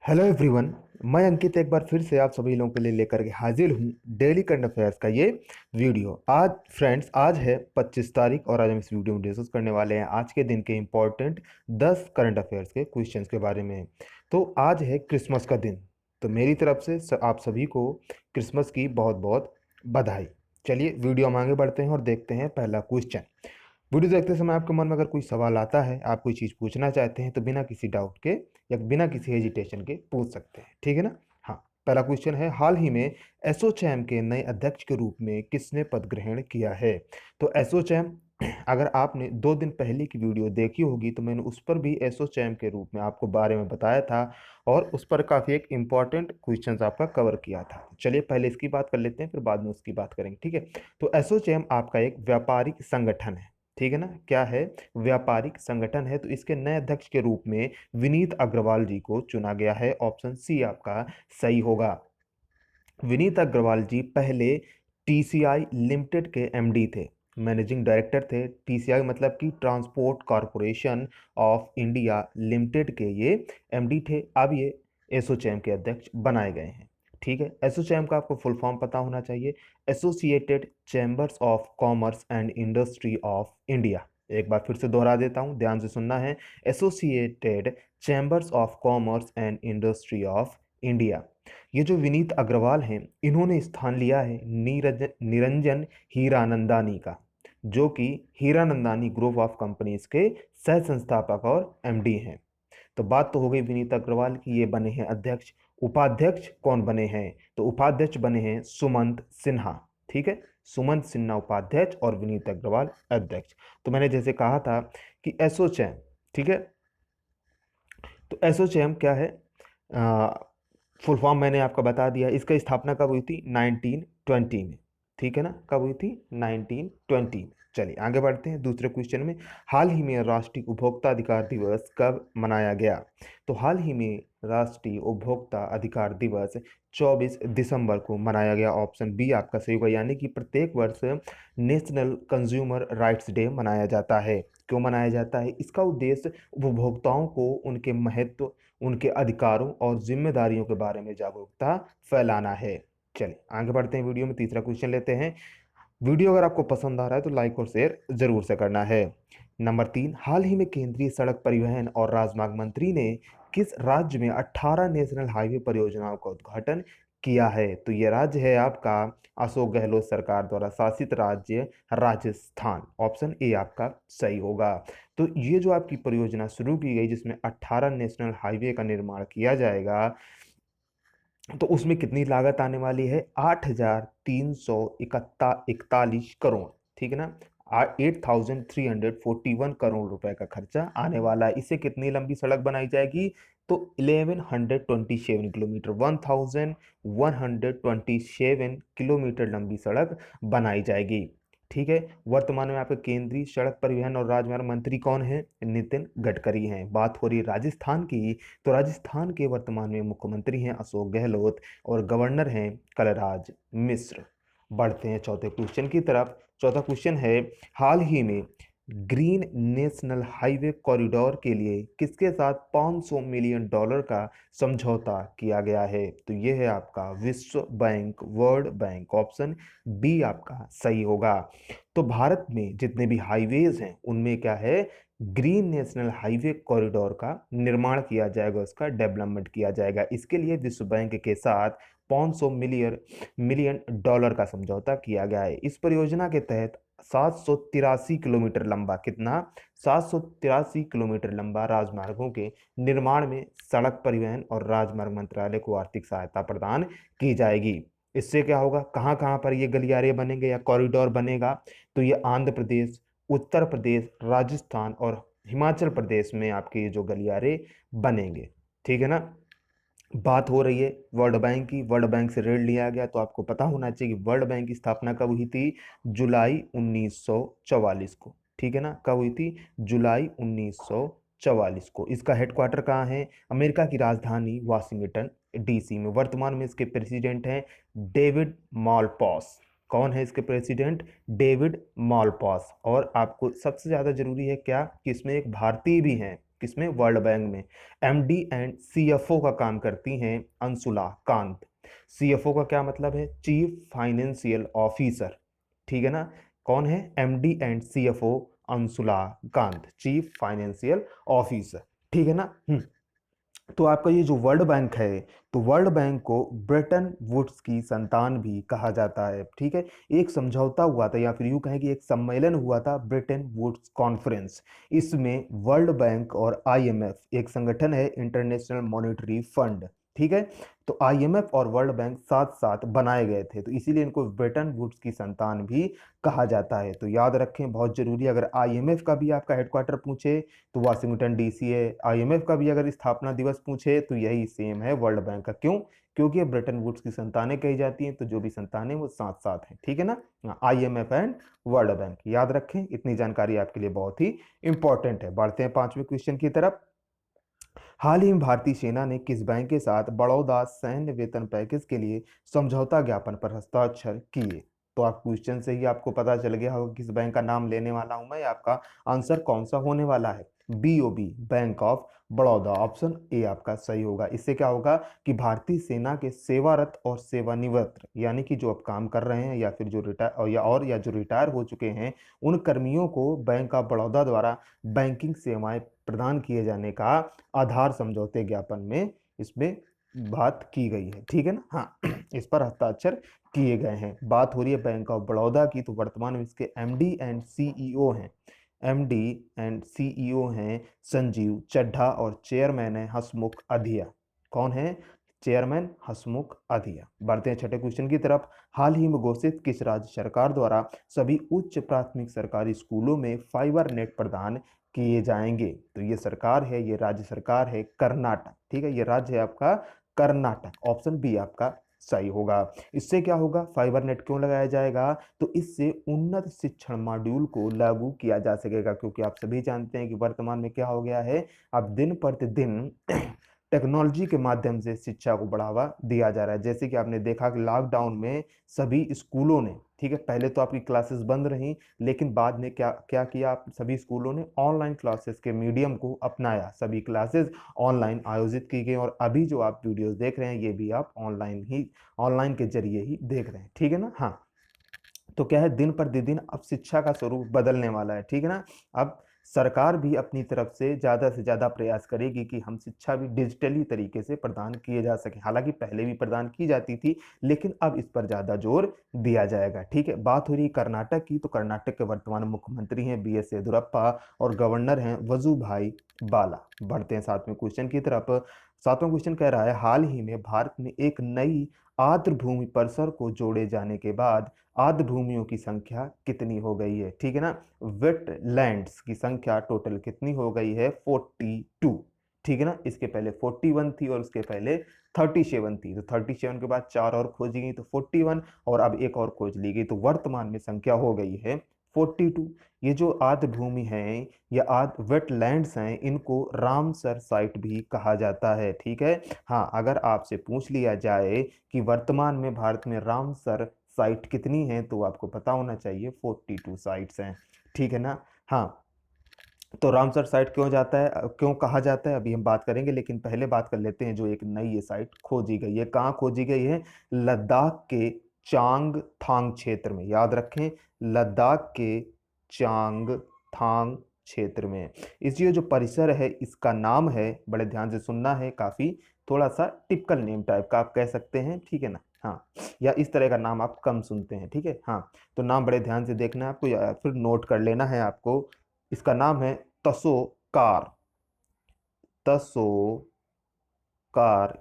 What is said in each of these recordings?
Hello everyone. मैं अंकित एक बार फिर से आप सभी लोगों के लिए लेकर के हाजिर हूँ डेली करंट अफेयर्स का ये वीडियो। आज है 25 तारीख और आज हम इस वीडियो में डिस्कस करने वाले हैं आज के दिन के इम्पोर्टेंट 10 करंट अफेयर्स के क्वेश्चंस के बारे में। तो आज है क्रिसमस का दिन, तो मेरी तरफ से आप सभी को क्रिसमस की बहुत बहुत बधाई। चलिए वीडियो हम आगे बढ़ते हैं और देखते हैं पहला क्वेश्चन। वीडियो देखते समय आपके मन में अगर कोई सवाल आता है, आप कोई चीज़ पूछना चाहते हैं, तो बिना किसी डाउट के या बिना किसी हेजिटेशन के पूछ सकते हैं, ठीक है ना। हाँ, पहला क्वेश्चन है, हाल ही में एसोचैम के नए अध्यक्ष के रूप में किसने पद ग्रहण किया है। तो एसोचैम, अगर आपने 2 दिन पहले की वीडियो देखी होगी तो मैंने उस पर भी एसोचैम के रूप में आपको बारे में बताया था और उस पर काफ़ी एक इम्पॉर्टेंट क्वेश्चन आपका कवर किया था। चलिए पहले इसकी बात कर लेते हैं, फिर बाद में उसकी बात करेंगे, ठीक है। तो एसोचैम आपका एक व्यापारिक संगठन है, ठीक है ना। क्या है? व्यापारिक संगठन है। तो इसके नए अध्यक्ष के रूप में विनीत अग्रवाल जी को चुना गया है। ऑप्शन सी आपका सही होगा। विनीत अग्रवाल जी पहले टीसीआई लिमिटेड के एमडी थे, मैनेजिंग डायरेक्टर थे। टीसीआई मतलब कि transport corporation of India limited के ये एमडी थे। अब ये एसोचैम के अध्यक्ष बनाए गए हैं, ठीक है। एसोचैम का आपको फुल फॉर्म पता होना चाहिए, associated chambers of commerce and industry of India. एक बार फिर से दोहरा देता हूं, ध्यान से सुनना है। Associated chambers of commerce and industry of India. ये जो विनीत अग्रवाल हैं, इन्होंने स्थान लिया है निरंजन हीरानंदानी का, जो कि हीरानंदानी ग्रुप ऑफ कंपनीज के सह संस्थापक और एमडी हैं। तो बात तो हो गई विनीत अग्रवाल की, ये बने हैं अध्यक्ष। उपाध्यक्ष कौन बने हैं? तो उपाध्यक्ष बने हैं सुमंत सिन्हा, ठीक है। सुमंत सिन्हा उपाध्यक्ष और विनीत अग्रवाल अध्यक्ष। तो मैंने जैसे कहा था कि एसोचैम, ठीक है। तो एसोचैम क्या है? फुल फॉर्म मैंने आपको बता दिया। इसका स्थापना कब हुई थी? 1920 में, ठीक है ना। कब हुई थी? 1920 में। चलिए आगे बढ़ते हैं दूसरे क्वेश्चन में। हाल ही में राष्ट्रीय उपभोक्ता अधिकार दिवस कब मनाया गया? तो हाल ही में राष्ट्रीय उपभोक्ता अधिकार दिवस 24 दिसंबर को मनाया गया। ऑप्शन बी आपका सही होगा, यानी कि प्रत्येक वर्ष नेशनल कंज्यूमर राइट्स डे मनाया जाता है। क्यों मनाया जाता है? इसका उद्देश्य उपभोक्ताओं को उनके महत्व, उनके अधिकारों और जिम्मेदारियों के बारे में जागरूकता फैलाना है। चलिए आगे बढ़ते हैं, वीडियो में तीसरा क्वेश्चन लेते हैं। वीडियो अगर आपको पसंद आ रहा है तो लाइक और शेयर जरूर से करना है। नंबर 3, हाल ही में केंद्रीय सड़क परिवहन और राजमार्ग मंत्री ने किस राज्य में 18 नेशनल हाईवे परियोजनाओं का उद्घाटन किया है? तो ये राज्य है आपका अशोक गहलोत सरकार द्वारा शासित राज्य राजस्थान। ऑप्शन ए आपका सही होगा। तो ये जो आपकी परियोजना शुरू की गई जिसमें 18 नेशनल हाईवे का निर्माण किया जाएगा, तो उसमें कितनी लागत आने वाली है? 8,341 करोड़, ठीक है ना। 8,341 करोड़ रुपए का खर्चा आने वाला है। इससे कितनी लंबी सड़क बनाई जाएगी? तो 1127 किलोमीटर लंबी सड़क बनाई जाएगी, ठीक है। वर्तमान में आपके केंद्रीय सड़क परिवहन और राजमार्ग मंत्री कौन है? नितिन गडकरी हैं। बात हो रही है राजस्थान की, तो राजस्थान के वर्तमान में मुख्यमंत्री हैं अशोक गहलोत और गवर्नर हैं कलराज मिश्र। बढ़ते हैं चौथे क्वेश्चन की तरफ। चौथा क्वेश्चन है, हाल ही में ग्रीन नेशनल हाईवे कॉरिडोर के लिए किसके साथ $500 मिलियन का समझौता किया गया है? तो यह है आपका विश्व bank, world bank. Option B आपका सही होगा। तो भारत में जितने भी हाईवेज हैं उनमें क्या है? ग्रीन नेशनल हाईवे कॉरिडोर का निर्माण किया जाएगा, उसका डेवलपमेंट किया जाएगा। इसके लिए विश्व बैंक के साथ 500 मिलियन डॉलर का समझौता किया गया है। इस परियोजना के तहत 783 किलोमीटर लंबा, कितना? 783 किलोमीटर लंबा राजमार्गों के निर्माण में सड़क परिवहन और राजमार्ग मंत्रालय को आर्थिक सहायता प्रदान की जाएगी। इससे क्या होगा? कहाँ कहाँ पर ये गलियारे बनेंगे या कॉरिडोर बनेगा? तो ये आंध्र प्रदेश, उत्तर प्रदेश, राजस्थान और हिमाचल प्रदेश में आपके ये जो गलियारे बनेंगे, ठीक है ना। बात हो रही है वर्ल्ड बैंक की, वर्ल्ड बैंक से ऋण लिया गया, तो आपको पता होना चाहिए कि वर्ल्ड बैंक की स्थापना कब हुई थी? जुलाई 1944 को, ठीक है ना। कब हुई थी? जुलाई 1944 को। इसका हेडक्वार्टर कहाँ है? अमेरिका की राजधानी वाशिंगटन डीसी में। वर्तमान में इसके प्रेसिडेंट हैं डेविड मालपास। कौन है इसके प्रेसिडेंट? David Malpass. और आपको सबसे ज्यादा जरूरी है क्या कि इसमें एक भारतीय भी हैं, किसमें? वर्ल्ड बैंक में। एमडी एंड सीएफओ का काम करती हैं अंशुला कांत। सीएफओ का क्या मतलब है? चीफ फाइनेंशियल ऑफिसर, ठीक है ना। कौन है? MD and CFO Anshula Kant, chief financial officer, ठीक है ना। तो आपका ये जो वर्ल्ड बैंक है, तो वर्ल्ड बैंक को ब्रेटन वुड्स की संतान भी कहा जाता है, ठीक है। एक समझौता हुआ था, या फिर यूं कहें कि एक सम्मेलन हुआ था, ब्रेटन वुड्स कॉन्फ्रेंस। इसमें वर्ल्ड बैंक और आईएमएफ, एक संगठन है इंटरनेशनल मॉनेटरी फंड, ठीक है। तो आईएमएफ और वर्ल्ड बैंक साथ साथ बनाए गए थे, तो इसीलिए इनको ब्रेटन वुड्स की संतान भी कहा जाता है। तो याद रखें, बहुत जरूरी। अगर आईएमएफ का भी आपका हेडक्वार्टर पूछे तो वाशिंगटन डीसी है। आईएमएफ का भी अगर स्थापना दिवस पूछे तो यही सेम है वर्ल्ड बैंक का। क्यों? क्योंकि ये ब्रेटन वुड्स की संतानें कही जाती हैं, तो जो भी संतानें वो साथ साथ हैं, ठीक है ना। आईएमएफ एंड वर्ल्ड बैंक, याद रखें, इतनी जानकारी आपके लिए बहुत ही इंपॉर्टेंट है। बढ़ते हैं 5वें क्वेश्चन की तरफ। हाल ही में भारतीय सेना ने किस बैंक के साथ बड़ौदा सैन्य वेतन पैकेज के लिए समझौता ज्ञापन पर हस्ताक्षर किए? तो आप क्वेश्चन से ही आपको पता चल गया होगा किस बैंक का नाम लेने वाला हूं मैं। आपका आंसर कौन सा होने वाला है? BOB, bank of Baroda. Option A आपका सही होगा। इससे क्या होगा कि भारतीय सेना के सेवारत और सेवानिवृत्त, यानी कि जो अब काम कर रहे हैं या फिर जो रिटायर हो चुके हैं, उन कर्मियों को बैंक ऑफ बड़ौदा द्वारा बैंकिंग सेवाएं प्रदान किए जाने का आधार समझौते ज्ञापन में इसमें बात की गई है, ठीक है ना। हाँ, इस पर हस्ताक्षर किए गए हैं। बात हो रही है बैंक ऑफ बड़ौदा की, तो वर्तमान में इसके एमडी एंड सीईओ हैं। एमडी एंड सीईओ हैं संजीव चड्ढा और चेयरमैन है हसमुख अधिया। कौन है? चेयरमैन हसमुख अधिया। बढ़ते हैं 6ठे क्वेश्चन की तरफ। हाल ही में घोषित किस राज्य सरकार द्वारा सभी उच्च प्राथमिक सरकारी स्कूलों में फाइबर नेट प्रदान किए जाएंगे? तो ये सरकार है, ये राज्य सरकार है कर्नाटक, ठीक है। ये राज्य है आपका कर्नाटक। ऑप्शन बी आपका सही होगा। इससे क्या होगा? फाइबर नेट क्यों लगाया जाएगा? तो इससे उन्नत शिक्षण मॉड्यूल को लागू किया जा सकेगा, क्योंकि आप सभी जानते हैं कि वर्तमान में क्या हो गया है, अब दिन प्रतिदिन टेक्नोलॉजी के माध्यम से शिक्षा को बढ़ावा दिया जा रहा है। जैसे कि आपने देखा कि लॉकडाउन में सभी स्कूलों ने, ठीक है, पहले तो आपकी क्लासेस बंद रही, लेकिन बाद में क्या क्या किया, आप सभी स्कूलों ने ऑनलाइन क्लासेस के मीडियम को अपनाया। सभी क्लासेस ऑनलाइन आयोजित की गई, और अभी जो आप वीडियोस देख रहे हैं ये भी आप ऑनलाइन के जरिए ही देख रहे हैं, ठीक है ना। हाँ, तो क्या है, दिन प्रतिदिन अब शिक्षा का स्वरूप बदलने वाला है, ठीक है ना। अब सरकार भी अपनी तरफ से ज्यादा प्रयास करेगी कि हम शिक्षा भी डिजिटली तरीके से प्रदान किए जा सके। हालांकि पहले भी प्रदान की जाती थी, लेकिन अब इस पर ज्यादा जोर दिया जाएगा, ठीक है। बात हो रही है कर्नाटक की, तो कर्नाटक के वर्तमान मुख्यमंत्री हैं बीएस येदियुरप्पा और गवर्नर हैं वजुभाई बाला। बढ़ते हैं 7वें क्वेश्चन की तरफ। 7वां क्वेश्चन कह रहा है, हाल ही में भारत में एक नई आर्द्र भूमि परिसर को जोड़े जाने के बाद आर्द्र भूमियों की संख्या कितनी हो गई है? ठीक है ना। वेटलैंड्स की संख्या टोटल कितनी हो गई है? 42, ठीक है ना। इसके पहले 41 थी और उसके पहले 37 थी, तो 37 के बाद 4 और खोजी गई तो 41, और अब एक और खोज ली गई, तो वर्तमान में संख्या हो गई है 42। ये जो आर्द्र भूमि है या आर्द्र वेटलैंड्स हैं, इनको रामसर साइट भी कहा जाता है, ठीक है। हाँ, अगर आपसे पूछ लिया जाए कि वर्तमान में भारत में रामसर साइट कितनी है, तो आपको पता होना चाहिए 42 साइट्स हैं, ठीक है ना। हाँ, तो रामसर साइट क्यों कहा जाता है, अभी हम बात करेंगे, लेकिन पहले बात कर लेते हैं जो एक नई ये साइट खोजी गई है। कहाँ खोजी गई है? लद्दाख के चांगथांग क्षेत्र में। याद रखें, लद्दाख के चांगथांग क्षेत्र में। इस ये जो परिसर है इसका नाम है, बड़े ध्यान से सुनना है, काफी थोड़ा सा टिपिकल नेम टाइप का आप कह सकते हैं, ठीक है ना। हाँ, या इस तरह का नाम आप कम सुनते हैं, ठीक है। हाँ, तो नाम बड़े ध्यान से देखना है आपको, या फिर नोट कर लेना है आपको। इसका नाम है तसोकार। तसोकार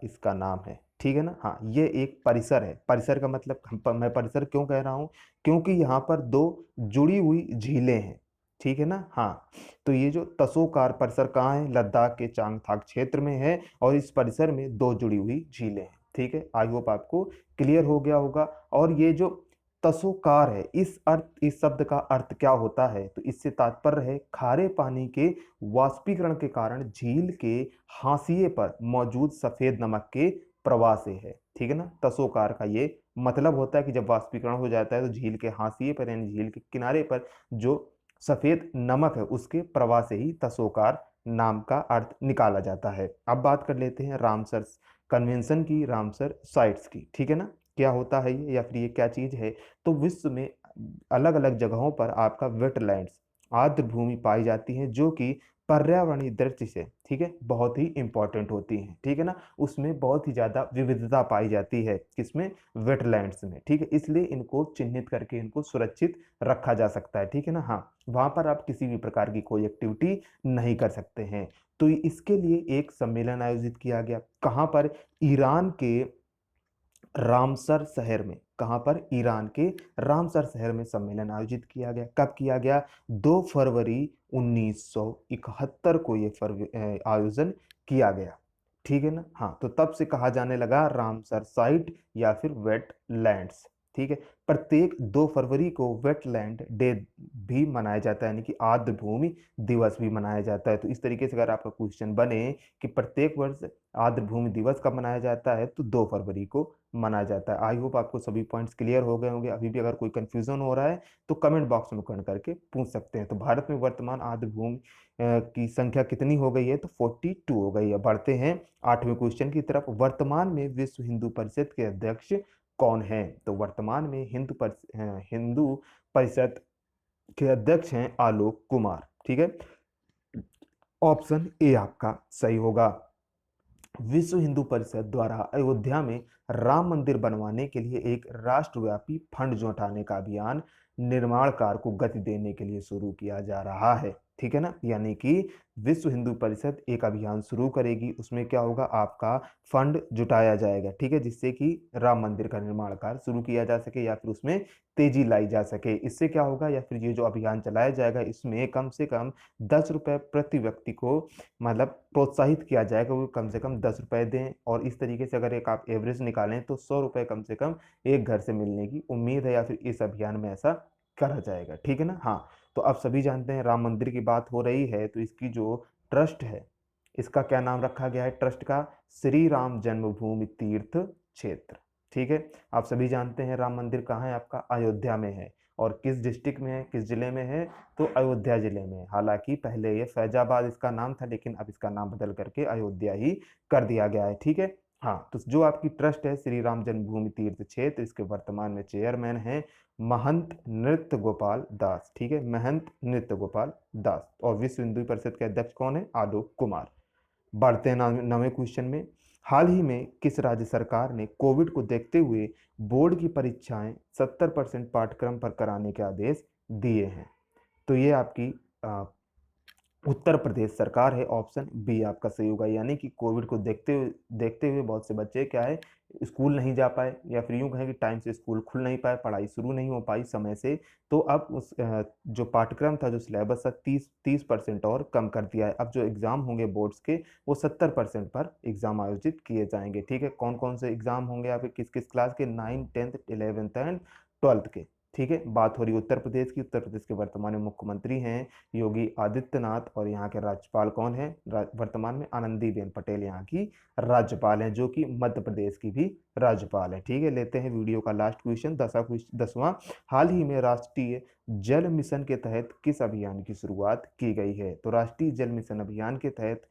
इसका नाम है, ठीक है ना। हाँ, ये एक परिसर है। परिसर का मतलब मैं परिसर क्यों कह रहा हूं? क्योंकि यहाँ पर दो जुड़ी हुई झीलें हैं, ठीक है ना। हाँ, तो ये जो तसोकार परिसर कहाँ है? लद्दाख के चांगथांग क्षेत्र में है, और इस परिसर में दो जुड़ी हुई झीलें हैं, ठीक है। आई होप आपको क्लियर हो गया होगा। और ये जो तसोकार है, इस शब्द का अर्थ क्या होता है? तो इससे तात्पर्य है खारे पानी के वाष्पीकरण के कारण झील के हाशिए पर मौजूद सफेद नमक के प्रवाह से है, ठीक है ना। तसोकार का ये मतलब होता है कि जब वाष्पीकरण हो जाता है तो झील के हाशिए पर यानी झील के किनारे पर जो सफेद नमक है उसके प्रवाह से ही तसोकार नाम का अर्थ निकाला जाता है। अब बात कर लेते हैं रामसर कन्वेंशन की, रामसर साइट्स की, ठीक है ना। क्या होता है ये, या फिर ये क्या चीज है? तो विश्व में अलग अलग जगहों पर आपका वेटलैंड्स, आर्द्र भूमि पाई जाती है, जो कि पर्यावरणीय दृष्टि से, ठीक है, बहुत ही इंपॉर्टेंट होती हैं, ठीक है ना। उसमें बहुत ही ज्यादा विविधता पाई जाती है, किसमें? वेटलैंड्स में, ठीक है। इसलिए इनको चिन्हित करके इनको सुरक्षित रखा जा सकता है, ठीक है ना। हाँ, वहां पर आप किसी भी प्रकार की कोई एक्टिविटी नहीं कर सकते हैं। तो इसके लिए एक सम्मेलन आयोजित किया गया, कहाँ पर? ईरान के रामसर शहर में। कहाँ पर? ईरान के रामसर शहर में सम्मेलन आयोजित किया गया। कब किया गया? 2 फरवरी 1971 को ये आयोजन किया गया, ठीक है ना। हाँ, तो तब से कहा जाने लगा रामसर साइट या फिर वेटलैंड्स, ठीक है। प्रत्येक 2 फरवरी को वेटलैंड डे भी मनाया जाता है, यानी कि आर्द्र भूमि दिवस भी मनाया जाता है। तो इस तरीके से अगर आपका क्वेश्चन बने कि प्रत्येक वर्ष आर्द्र भूमि दिवस कब मनाया जाता है, तो 2 फरवरी को मनाया जाता है। आई होप आपको सभी पॉइंट्स क्लियर हो गए होंगे। अभी भी अगर कोई कंफ्यूजन हो रहा है तो कमेंट बॉक्स में कमेंट करके पूछ सकते हैं। तो भारत में वर्तमान आर्द्र भूमि की संख्या कितनी हो गई है? तो 42 हो गई है। बढ़ते हैं 8वें क्वेश्चन की तरफ। वर्तमान में विश्व हिंदू परिषद के अध्यक्ष कौन है? तो वर्तमान में हिंदू परिषद के अध्यक्ष हैं आलोक कुमार, ठीक है। ऑप्शन ए आपका सही होगा। विश्व हिंदू परिषद द्वारा अयोध्या में राम मंदिर बनवाने के लिए एक राष्ट्रव्यापी फंड जुटाने का अभियान निर्माण कार्य को गति देने के लिए शुरू किया जा रहा है, ठीक है ना। यानी कि विश्व हिंदू परिषद एक अभियान शुरू करेगी, उसमें क्या होगा? आपका फंड जुटाया जाएगा, ठीक है, जिससे कि राम मंदिर का निर्माण कार्य शुरू किया जा सके या फिर उसमें तेजी लाई जा सके। इससे क्या होगा, या फिर ये जो अभियान चलाया जाएगा इसमें कम से कम 10 रुपए प्रति व्यक्ति को मतलब प्रोत्साहित किया जाएगा, वो कम से कम 10 रुपए दें। और इस तरीके से अगर एक आप एवरेज निकालें तो 100 रुपए कम से कम एक घर से मिलने की उम्मीद है, या फिर इस अभियान में ऐसा करा जाएगा, ठीक है ना। हाँ, तो आप सभी जानते हैं राम मंदिर की बात हो रही है, तो इसकी जो ट्रस्ट है, इसका क्या नाम रखा गया है ट्रस्ट का? श्री राम जन्मभूमि तीर्थ क्षेत्र, ठीक है। आप सभी जानते हैं राम मंदिर कहाँ है आपका? अयोध्या में है। और किस डिस्ट्रिक्ट में है, किस जिले में है? तो अयोध्या जिले में। हालांकि पहले ये फैजाबाद इसका नाम था, लेकिन अब इसका नाम बदल करके अयोध्या ही कर दिया गया है, ठीक है। हाँ, तो जो आपकी ट्रस्ट है श्री राम जन्मभूमि तीर्थ क्षेत्र, इसके वर्तमान में चेयरमैन है महंत नृत्य गोपाल दास, ठीक है, महंत नृत्य गोपाल दास। और विश्व हिंदू परिषद के अध्यक्ष कौन है? आलोक कुमार। बढ़ते हैं 9वें क्वेश्चन में। हाल ही में किस राज्य सरकार ने कोविड को देखते हुए बोर्ड की परीक्षाएं 70% पाठ्यक्रम पर कराने के आदेश दिए हैं? तो ये आपकी उत्तर प्रदेश सरकार है। ऑप्शन बी आपका सही होगा। यानी कि कोविड को देखते हुए बहुत से बच्चे क्या है, स्कूल नहीं जा पाए, या फिर यूं कहें कि टाइम से स्कूल खुल नहीं पाए, पढ़ाई शुरू नहीं हो पाई समय से। तो अब उस जो पाठ्यक्रम था, जो सिलेबस था, 30% और कम कर दिया है। अब जो एग्जाम होंगे बोर्ड्स के, वो 70% पर एग्जाम आयोजित किए जाएंगे, ठीक है। कौन कौन से एग्जाम होंगे? यहाँ पे किस किस क्लास के? 9, 10th, 11th एंड 12th के, ठीक है। बात हो रही उत्तर प्रदेश की। उत्तर प्रदेश के वर्तमान में मुख्यमंत्री हैं योगी आदित्यनाथ, और यहाँ के राज्यपाल कौन है वर्तमान में? आनंदीबेन पटेल यहाँ की राज्यपाल हैं, जो कि मध्य प्रदेश की भी राज्यपाल है, ठीक है। लेते हैं वीडियो का लास्ट क्वेश्चन, 10वां। हाल ही में राष्ट्रीय जल मिशन के तहत किस अभियान की शुरुआत की गई है? तो राष्ट्रीय जल मिशन अभियान के तहत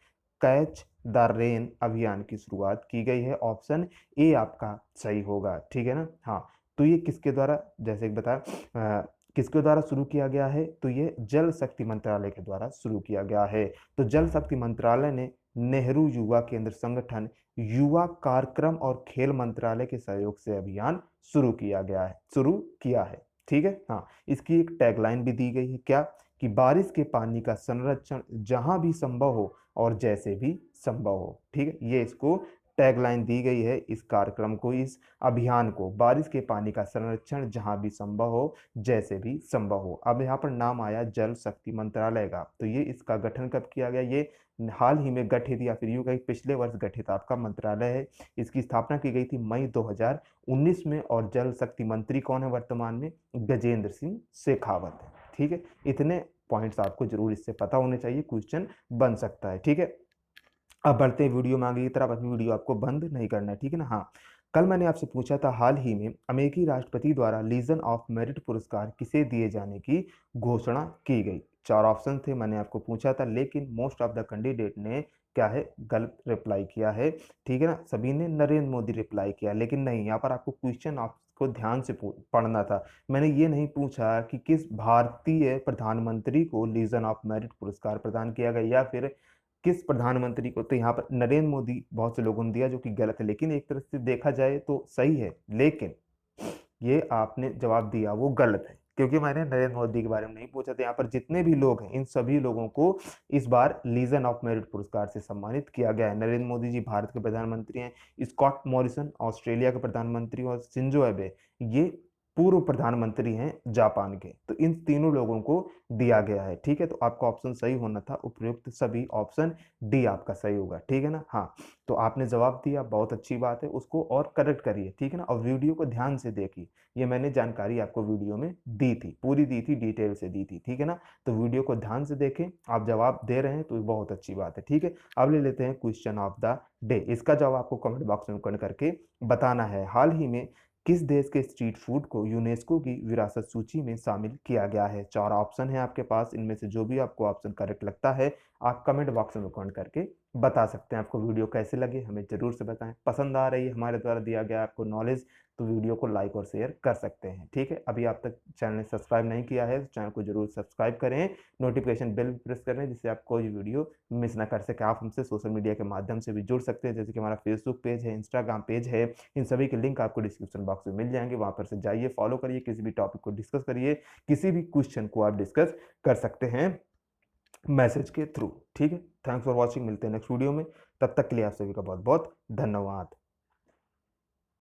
कैच द रेन अभियान की शुरुआत की गई है। ऑप्शन ए आपका सही होगा, ठीक है ना। हाँ, तो ये किसके द्वारा, जैसे कि बताया, किसके द्वारा शुरू किया गया है? तो ये जल शक्ति मंत्रालय के द्वारा शुरू किया गया है। तो जल शक्ति मंत्रालय ने नेहरू युवा केंद्र संगठन, युवा कार्यक्रम और खेल मंत्रालय के सहयोग से अभियान शुरू किया है, ठीक है। हाँ, इसकी एक टैगलाइन भी दी गई है, क्या? कि बारिश के पानी का संरक्षण जहां भी संभव हो और जैसे भी संभव हो, ठीक है। ये इसको टैगलाइन दी गई है इस कार्यक्रम को, इस अभियान को, बारिश के पानी का संरक्षण जहां भी संभव हो, जैसे भी संभव हो। अब यहाँ पर नाम आया जल शक्ति मंत्रालय का, तो ये इसका गठन कब किया गया? ये हाल ही में गठित, या फिर यूं कहीं पिछले वर्ष गठित आपका मंत्रालय है। इसकी स्थापना की गई थी मई 2019 में। और जल शक्ति मंत्री कौन है वर्तमान में? गजेंद्र सिंह शेखावत, ठीक है। इतने पॉइंट्स आपको जरूर इससे पता होने चाहिए, क्वेश्चन बन सकता है, ठीक है। अब बढ़ते हैं वीडियो में आगे की तरफ। अभी वीडियो आपको बंद नहीं करना है, ठीक है ना। हाँ, कल मैंने आपसे पूछा था हाल ही में अमेरिकी राष्ट्रपति द्वारा लीजन ऑफ मेरिट पुरस्कार किसे दिए जाने की घोषणा की गई? 4 ऑप्शन थे, मैंने आपको पूछा था, लेकिन मोस्ट ऑफ द कैंडिडेट ने क्या है, गलत रिप्लाई किया है। ठीक है ना, सभी ने नरेंद्र मोदी रिप्लाई किया, लेकिन नहीं, यहाँ पर आपको क्वेश्चन आपको ध्यान से पढ़ना था। मैंने ये नहीं पूछा कि किस भारतीय प्रधानमंत्री को लीजन ऑफ मेरिट पुरस्कार प्रदान किया गया, या फिर किस प्रधानमंत्री को। तो यहाँ पर नरेंद्र मोदी बहुत से लोगों ने दिया, जो कि गलत है, लेकिन एक तरह से देखा जाए तो सही है। लेकिन ये आपने जवाब दिया वो गलत है, क्योंकि मैंने नरेंद्र मोदी के बारे में नहीं पूछा था। यहाँ पर जितने भी लोग हैं, इन सभी लोगों को इस बार लीजन ऑफ मेरिट पुरस्कार से सम्मानित किया गया है। नरेंद्र मोदी जी भारत के प्रधानमंत्री हैं, स्कॉट मॉरिसन ऑस्ट्रेलिया के प्रधानमंत्री, और शिंजो एबे ये पूर्व प्रधानमंत्री हैं जापान के। तो इन तीनों लोगों को दिया गया है। ठीक है, तो आपका ऑप्शन सही होना था, उपयुक्त सभी, ऑप्शन डी आपका सही होगा। ठीक है ना, हाँ। तो आपने जवाब दिया, बहुत अच्छी बात है, उसको और करेक्ट करिए। ठीक है ना, और वीडियो को ध्यान से देखिए, ये मैंने जानकारी आपको वीडियो में दी थी, पूरी दी थी, डिटेल से दी थी। ठीक है ना, तो वीडियो को ध्यान से देखें, आप जवाब दे रहे हैं तो बहुत अच्छी बात है। ठीक है, अब ले लेते हैं क्वेश्चन ऑफ द डे। इसका जवाब आपको कमेंट बॉक्स में कमेंट करके बताना है। हाल ही में किस देश के स्ट्रीट फूड को यूनेस्को की विरासत सूची में शामिल किया गया है? 4 ऑप्शन है आपके पास, इनमें से जो भी आपको ऑप्शन करेक्ट लगता है आप कमेंट बॉक्स में कमेंट करके बता सकते हैं। आपको वीडियो कैसे लगे हमें जरूर से बताएं। पसंद आ रही है हमारे द्वारा दिया गया आपको नॉलेज, तो वीडियो को लाइक और शेयर कर सकते हैं। ठीक है, अभी आप तक चैनल ने सब्सक्राइब नहीं किया है तो चैनल को जरूर सब्सक्राइब करें, नोटिफिकेशन बेल प्रेस करें, जिससे आप कोई वीडियो मिस ना कर सके। आप हमसे सोशल मीडिया के माध्यम से भी जुड़ सकते हैं, जैसे कि हमारा फेसबुक पेज है, इंस्टाग्राम पेज है, इन सभी के लिंक आपको डिस्क्रिप्शन बॉक्स में मिल जाएंगे। वहां पर से जाइए, फॉलो करिए, किसी भी टॉपिक को डिस्कस करिए, किसी भी क्वेश्चन को आप डिस्कस कर सकते हैं मैसेज के थ्रू। ठीक है, थैंक्स फॉर वॉचिंग, मिलते हैं नेक्स्ट वीडियो में, तब तक के लिए आप सभी का बहुत बहुत धन्यवाद।